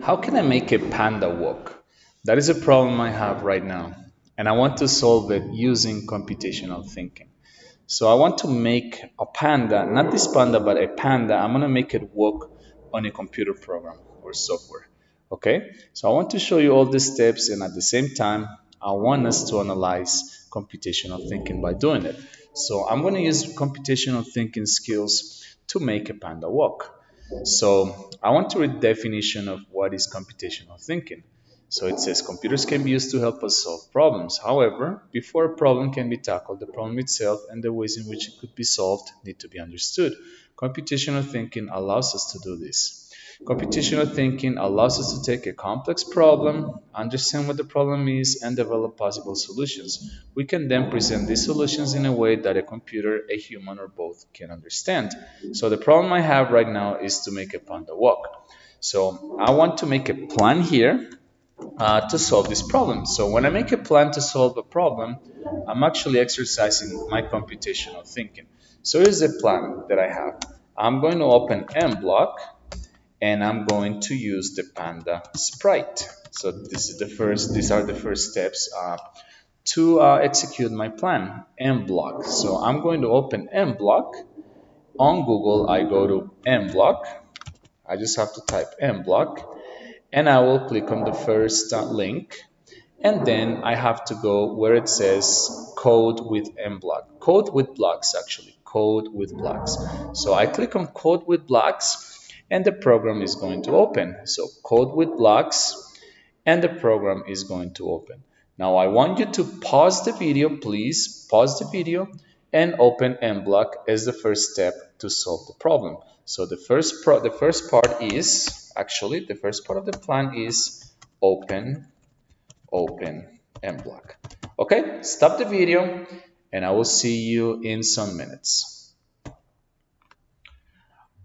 How can I make a panda walk? That is a problem I have right now, and I want to solve it using computational thinking. So I want to make a panda, not this panda, but a panda. I'm going to make it walk on a computer program or software. Okay? So I want to show you all the steps, and at the same time, I want us to analyze computational thinking by doing it. So I'm going to use computational thinking skills to make a panda walk. So I want to read the definition of what is computational thinking. So it says computers can be used to help us solve problems. However, before a problem can be tackled, the problem itself and the ways in which it could be solved need to be understood. Computational thinking allows us to do this. Computational thinking allows us to take a complex problem, understand what the problem is, and develop possible solutions. We can then present these solutions in a way that a computer, a human, or both can understand. So the problem I have right now is to make a panda walk. So I want to make a plan here to solve this problem. So when I make a plan to solve a problem, I'm actually exercising my computational thinking. So here's the plan that I have. I'm going to open MBlock and I'm going to use the panda sprite. So these are the first steps to execute my plan, MBlock. So I'm going to open MBlock. On Google, I go to MBlock. I just have to type MBlock and I will click on the first link, and then I have to go where it says code with MBlock. Code with blocks, actually, code with blocks. So I click on code with blocks and the program is going to open. So code with blocks and the program is going to open. Now I want you to pause the video, please pause the video and open MBlock as the first step to solve the problem. So the first part of the plan is open MBlock. Okay, stop the video and I will see you in some minutes.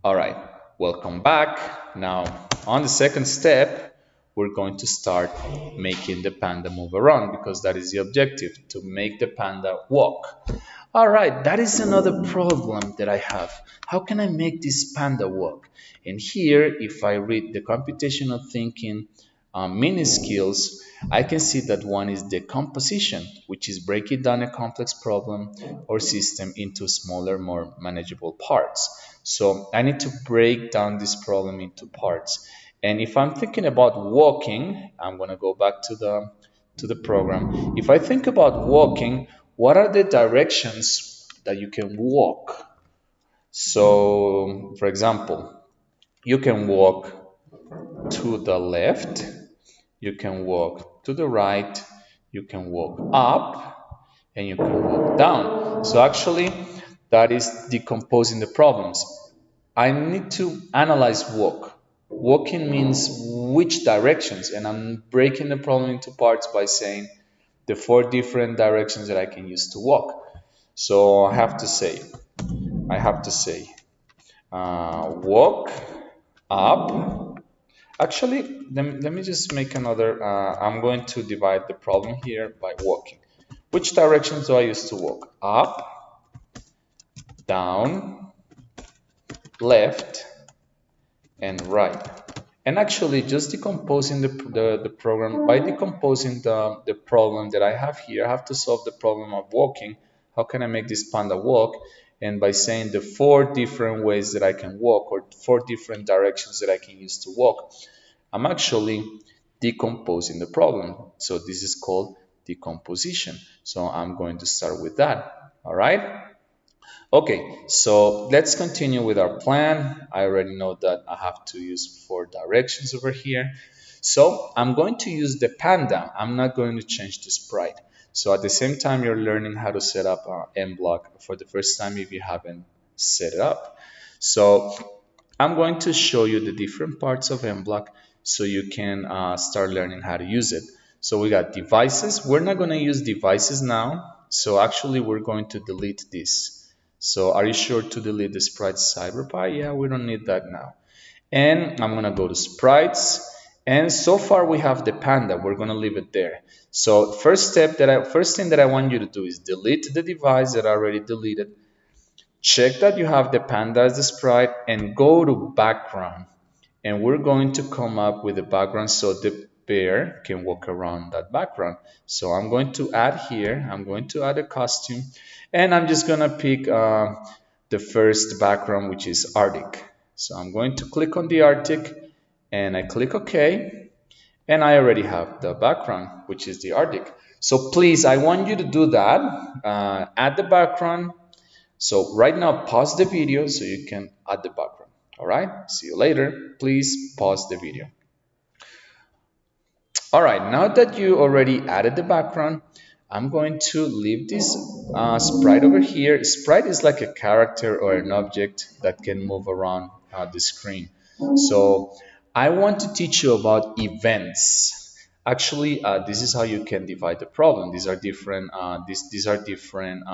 All right, welcome back. Now on the second step, we're going to start making the panda move around because that is the objective, to make the panda walk. All right, that is another problem that I have. How can I make this panda walk? And here, if I read the computational thinking mini skills, I can see that one is decomposition, which is breaking down a complex problem or system into smaller, more manageable parts. So I need to break down this problem into parts. And if I'm thinking about walking, I'm going to go back to the program. If I think about walking, what are the directions that you can walk? So, for example, you can walk to the left, you can walk to the right, you can walk up, and you can walk down. So actually, that is decomposing the problems. I need to analyze walk. Walking means which directions, and I'm breaking the problem into parts by saying the 4 different directions that I can use to walk. So I have to say, walk up. Actually, let me just make another. I'm going to divide the problem here by walking. Which directions do I use to walk? Up, down, left, and right. And actually, just decomposing the program, by decomposing the problem that I have here, I have to solve the problem of walking. How can I make this panda walk? And by saying the 4 different ways that I can walk, or 4 different directions that I can use to walk, I'm actually decomposing the problem. So this is called decomposition. So I'm going to start with that. All right. Okay, so let's continue with our plan. I already know that I have to use 4 directions over here. So I'm going to use the panda. I'm not going to change the sprite. So at the same time, you're learning how to set up MBlock for the first time if you haven't set it up. So I'm going to show you the different parts of MBlock so you can start learning how to use it. So we got devices. We're not going to use devices now. So actually, we're going to delete this. So are you sure to delete the sprite CyberPy? Yeah, we don't need that now. And I'm going to go to sprites. And so far we have the panda. We're going to leave it there. So first thing that I want you to do is delete the device that I already deleted. Check that you have the panda as the sprite and go to background and we're going to come up with a background so the bear can walk around that background. So I'm going to add here, I'm going to add a costume, and I'm just going to pick the first background, which is Arctic. So I'm going to click on the Arctic, and I click OK, and I already have the background, which is the Arctic. So please, I want you to do that. Add the background. So right now, pause the video so you can add the background. All right, see you later. Please pause the video. All right, now that you already added the background, I'm going to leave this sprite over here. Sprite is like a character or an object that can move around the screen. So I want to teach you about events. Actually, this is how you can divide the problem. These are different. These are different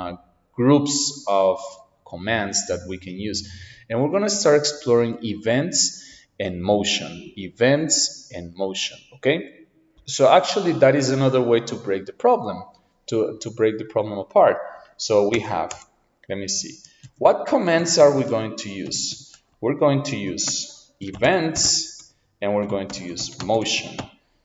groups of commands that we can use, and we're going to start exploring events and motion. Events and motion. Okay. So actually, that is another way to break the problem, to break the problem apart. So we have, let me see, what commands are we going to use? We're going to use events and we're going to use motion.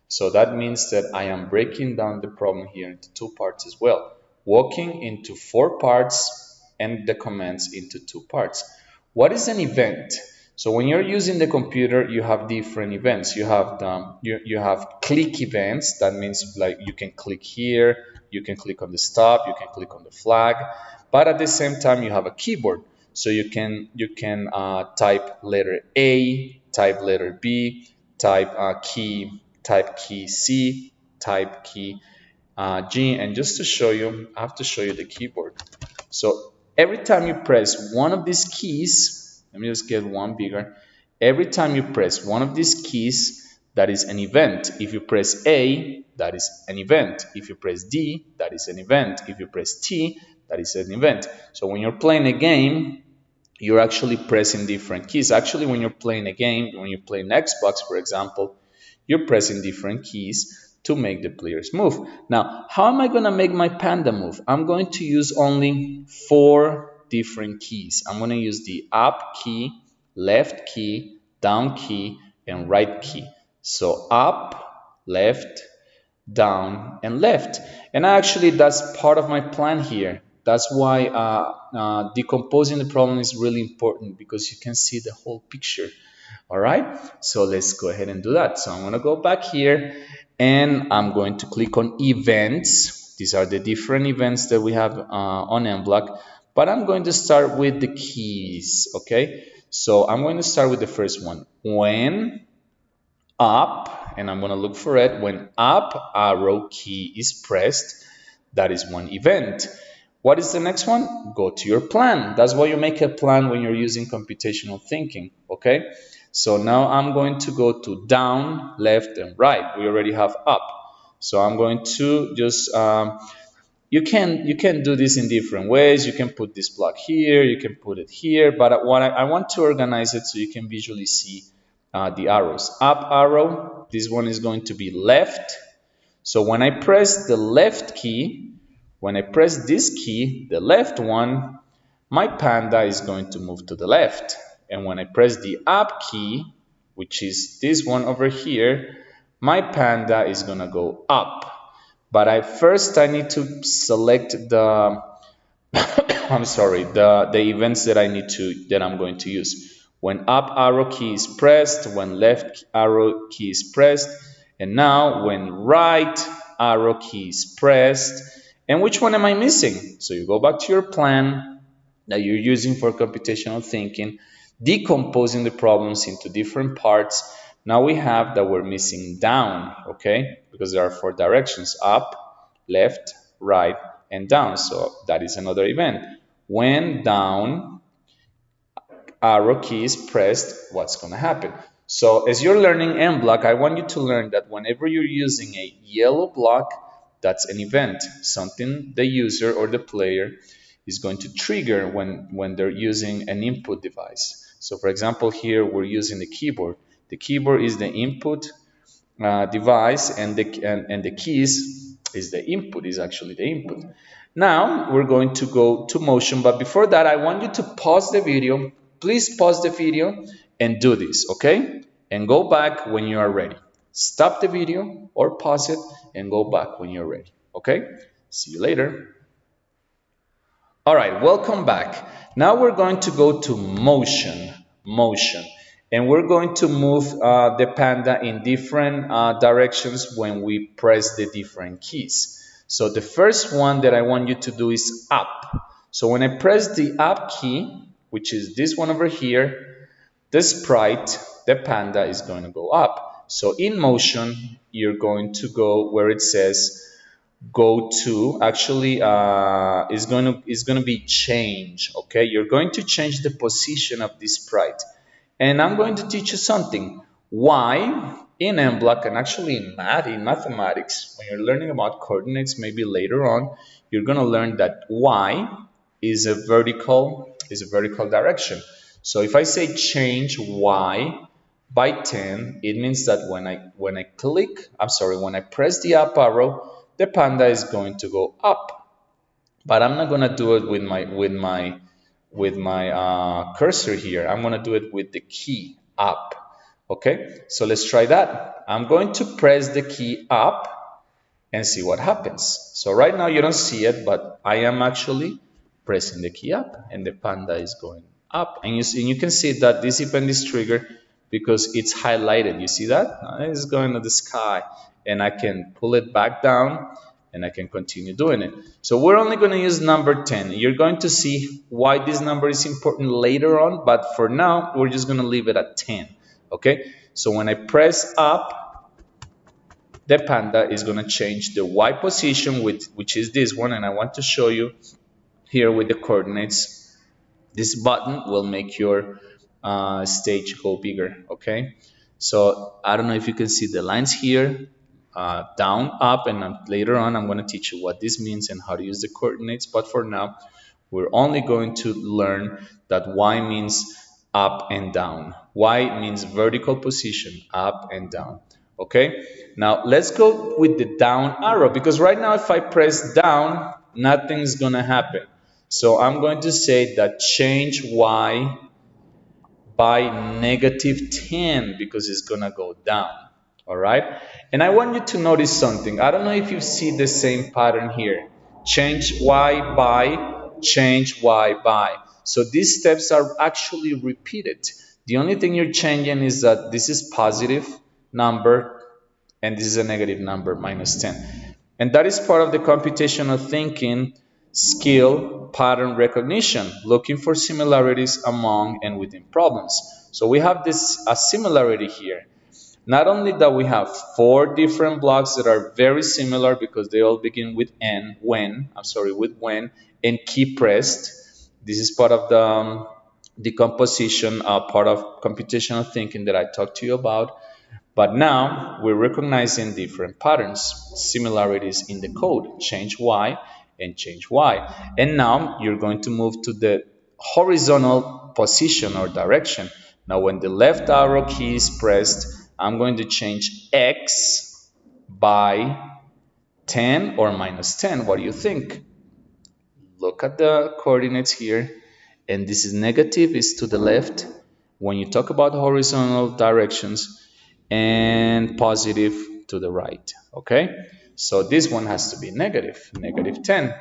So that means that I am breaking down the problem here into two parts as well, walking into four parts and the commands into two parts. What is an event? So when you're using the computer, you have different events. You have you have click events. That means like you can click here, you can click on the stop, you can click on the flag, but at the same time you have a keyboard. So you can type letter A, type letter B, type key C, type key G, and just to show you, I have to show you the keyboard. So every time you press one of these keys, let me just get one bigger. Every time you press one of these keys, that is an event. If you press A, that is an event. If you press D, that is an event. If you press T, that is an event. So when you're playing a game, you're actually pressing different keys. Actually, when you're playing a game, when you're playing Xbox, for example, you're pressing different keys to make the players move. Now, how am I going to make my panda move? I'm going to use only four different keys. I'm going to use the up key, left key, down key, and right key. So up, left, down, and left. And actually, that's part of my plan here. That's why decomposing the problem is really important, because you can see the whole picture. All right, so let's go ahead and do that. So I'm going to go back here and I'm going to click on events. These are the different events that we have on MBlock, but I'm going to start with the keys. Okay, so I'm going to start with the first one. When up, and I'm going to look for it, when up arrow key is pressed, that is one event. What is the next one? Go to your plan. That's why you make a plan when you're using computational thinking, okay? So now I'm going to go to down, left, and right. We already have up. So I'm going to just, you can do this in different ways. You can put this block here, you can put it here, but what I want to organize it so you can visually see the arrows. Up arrow, this one is going to be left. So when I press the left key, when I press this key, the left one, my panda is going to move to the left. And when I press the up key, which is this one over here, my panda is going to go up. But I need to select the I'm sorry, the events that I'm going to use. When up arrow key is pressed, when left arrow key is pressed, and now when right arrow key is pressed. And which one am I missing? So you go back to your plan that you're using for computational thinking, decomposing the problems into different parts. Now we have that we're missing down, okay? Because there are four directions: up, left, right, and down. So that is another event. When down arrow key is pressed, what's going to happen? So as you're learning MBlock, I want you to learn that whenever you're using a yellow block, that's an event, something the user or the player is going to trigger when they're using an input device. So for example, here we're using the keyboard. The keyboard is the input device, and the keys is the input, is actually the input. Now we're going to go to motion, but before that I want you to pause the video. Please pause the video and do this, okay? and go back when you are ready. Stop the video or pause it and go back when you're ready. Okay? See you later. All right, welcome back. Now we're going to go to motion, and we're going to move the panda in different directions when we press the different keys. So the first one that I want you to do is up. So when I press the up key, which is this one over here, the sprite, the panda, is going to go up. So in motion, you're going to go where it says go to. Actually is going to be change. Okay, you're going to change the position of this sprite, and I'm going to teach you something. Why in MBlock, and actually in mathematics, when you're learning about coordinates, maybe later on, you're going to learn that y is a vertical direction. So if I say change y by 10, it means that when I press the up arrow, the panda is going to go up. But I'm not going to do it with my cursor here. I'm going to do it with the key up. Okay, so let's try that. I'm going to press the key up and see what happens. So right now you don't see it, but I am actually pressing the key up and the panda is going up. And you can see that this event is triggered because it's highlighted. You see that? It's going to the sky, and I can pull it back down and I can continue doing it. So we're only going to use number 10. You're going to see why this number is important later on, but for now, we're just going to leave it at 10. Okay? So when I press up, the panda is going to change the y position, which is this one, and I want to show you here with the coordinates. This button will make your stage go bigger. Okay, so I don't know if you can see the lines here, down, up, and later on I'm going to teach you what this means and how to use the coordinates, but for now we're only going to learn that y means up and down. Y means vertical position, up and down. Okay, now let's go with the down arrow, because right now if I press down, nothing's gonna happen. So I'm going to say that change y by -10, because it's gonna go down. All right, and I want you to notice something. I don't know if you see the same pattern here. Change y by, change y by. So these steps are actually repeated. The only thing you're changing is that this is positive number and this is a negative number, -10. And that is part of the computational thinking skill, pattern recognition, looking for similarities among and within problems. So we have a similarity here. Not only that we have 4 different blocks that are very similar because they all begin with with when, and key pressed. This is part of the decomposition, part of computational thinking that I talked to you about. But now we're recognizing different patterns, similarities in the code, change y and change y. And now you're going to move to the horizontal position or direction. Now when the left arrow key is pressed, I'm going to change x by 10 or -10. What do you think? Look at the coordinates here, and this is negative, is to the left when you talk about horizontal directions, and positive to the right. Okay, so this one has to be -10.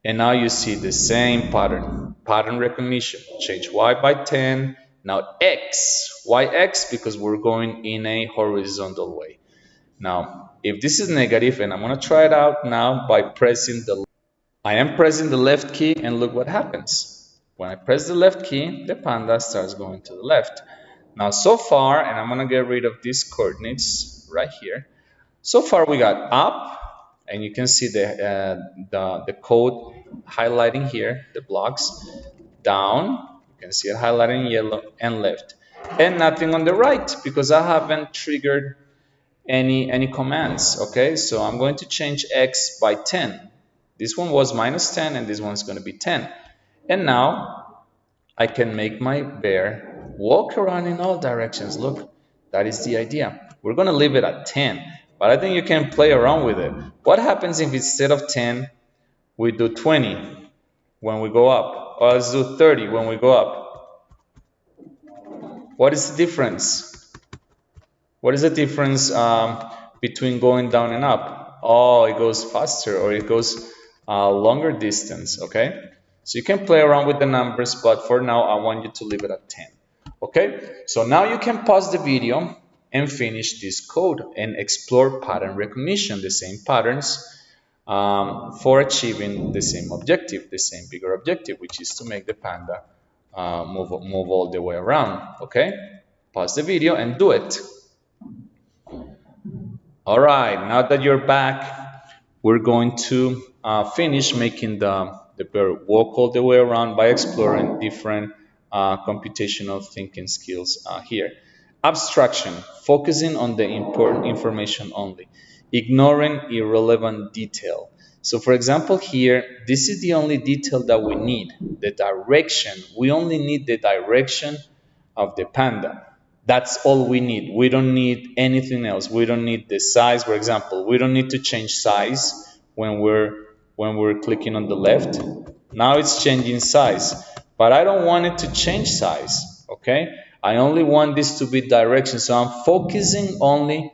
And now you see the same pattern recognition. Change y by 10. Now why x? Because we're going in a horizontal way. Now if this is negative, and I'm going to try it out now by I am pressing the left key, and look what happens. When I press the left key, the panda starts going to the left. Now so far, and I'm going to get rid of these coordinates right here. So far we got up, and you can see the code highlighting here, the blocks. Down, you can see it highlighting yellow, and left. And nothing on the right, because I haven't triggered any commands. Okay, so I'm going to change x by 10. This one was -10, and this one's going to be 10. And now I can make my bear walk around in all directions. Look, that is the idea. We're going to leave it at 10, but I think you can play around with it. What happens if instead of 10, we do 20 when we go up? Or let's do 30 when we go up. What is the difference? What is the difference between going down and up? Oh, it goes faster or it goes longer distance, okay? So you can play around with the numbers, but for now, I want you to leave it at 10, okay? So now you can pause the video and finish this code and explore pattern recognition, the same patterns for achieving the same objective, the same bigger objective, which is to make the panda move all the way around, okay? Pause the video and do it. All right, now that you're back, we're going to finish making the bird walk all the way around by exploring different computational thinking skills here. Abstraction, focusing on the important information only, ignoring irrelevant detail. So for example here, this is the only detail that we need, the direction. We only need the direction of the panda. That's all we need. We don't need anything else. We don't need the size. For example, we don't need to change size when we're clicking on the left. Now it's changing size, but I don't want it to change size, okay? I only want this to be direction, so I'm focusing only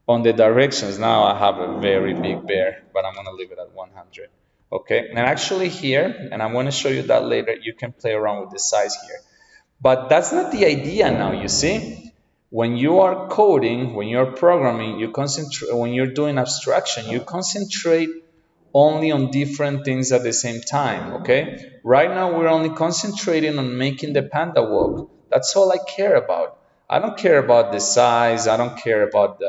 on the directions. Now I have a very big bear, but I'm gonna leave it at 100, okay? And actually here, and I'm gonna show you that later, you can play around with the size here. But that's not the idea now, you see? When you are coding, when you're programming, you concentrate, when you're doing abstraction, you concentrate only on different things at the same time, okay? Right now, we're only concentrating on making the panda walk. That's all I care about. I don't care about the size. I don't care about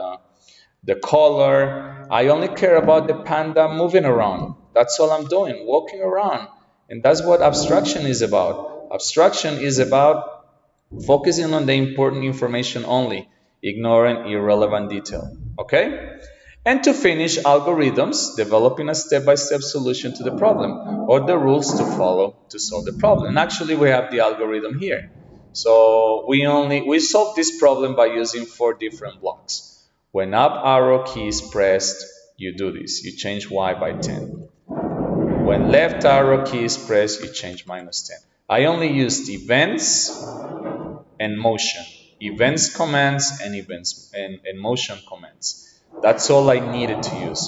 the color. I only care about the panda moving around. That's all I'm doing, walking around. And that's what abstraction is about. Abstraction is about focusing on the important information only, ignoring irrelevant detail. Okay? And to finish, algorithms, developing a step-by-step solution to the problem or the rules to follow to solve the problem. And actually, we have the algorithm here. So we solve this problem by using 4 different blocks. When up arrow key is pressed, you do this. You change y by 10. When left arrow key is pressed, you change minus 10. I only used events and motion. Events commands and events and motion commands. That's all I needed to use.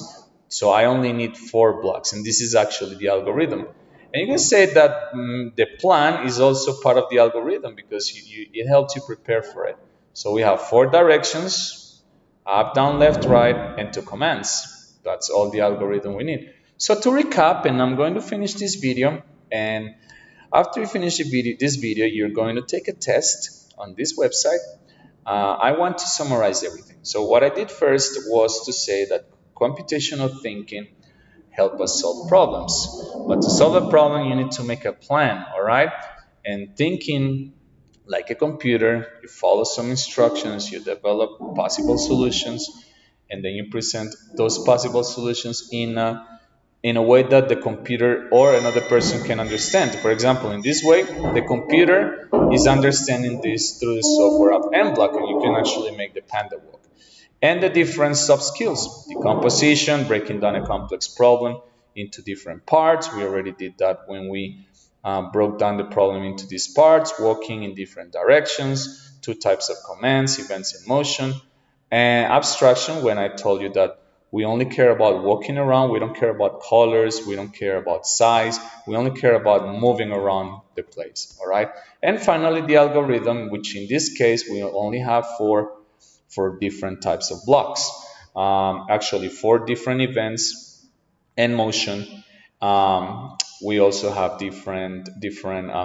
So I only need 4 blocks, and this is actually the algorithm. And you can say that the plan is also part of the algorithm because it helps you prepare for it. So we have 4 directions, up, down, left, right, and 2 commands. That's all the algorithm we need. So to recap, and I'm going to finish this video, and after you finish this video, you're going to take a test on this website. I want to summarize everything. So what I did first was to say that computational thinking helps us solve problems. But to solve a problem, you need to make a plan, all right? And thinking like a computer, you follow some instructions, you develop possible solutions, and then you present those possible solutions in a way that the computer or another person can understand. For example, in this way, the computer is understanding this through the software of MBlock, and you can actually make the panda walk. And the different soft skills, decomposition, breaking down a complex problem into different parts. We already did that when we broke down the problem into these parts, walking in different directions, 2 types of commands, events in motion, and abstraction, when I told you that we only care about walking around, we don't care about colors, we don't care about size, we only care about moving around the place, all right? And finally, the algorithm, which in this case, we only have 4 different types of blocks. Actually, 4 different events and motion. We also have different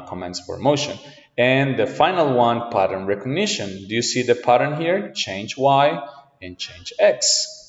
commands for motion. And the final one, pattern recognition. Do you see the pattern here? Change Y and change X.